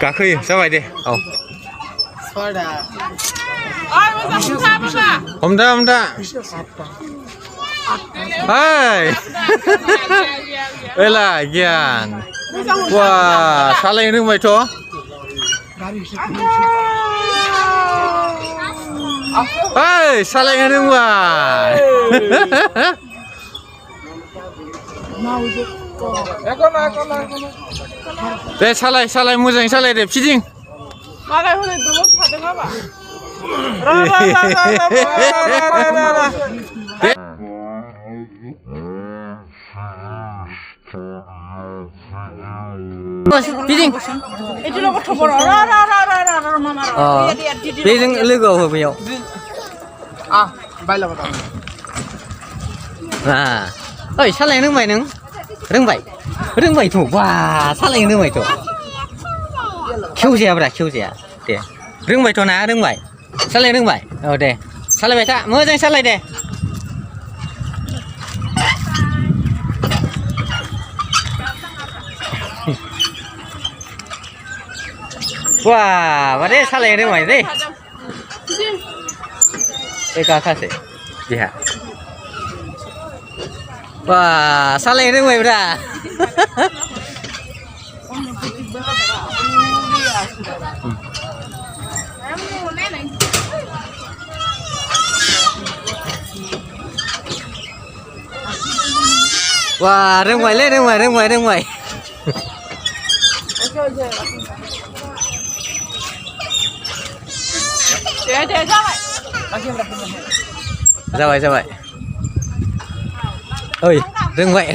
गाखोयो जाबाय दे औ हमथा हमथा hai एला गियान वा सालायनो रोंबायथ' ओइ सालायनो रोंबाय दे सालाय सालाय मोजाङै सालाय दे फिदिं मालाय हनै दलद थादों हाबा फिदिं बेजों लोगोआव हो बेयाव ओइ सालायनो रोंबाय नों रोंबाय रोंबायथ' बा सालायनो रोंबायथ' खेवजायाब्रा खेवजाया दे रोंबायथ' ना रोंबाय सालायनो रोंबाय औ दे सालायबाय था मोजां सालाय दे wah mana salah yang rumah ini kakak sih iya wah salah yang rumah udah wah rumah le rumah ra vậy ơi đừng vậy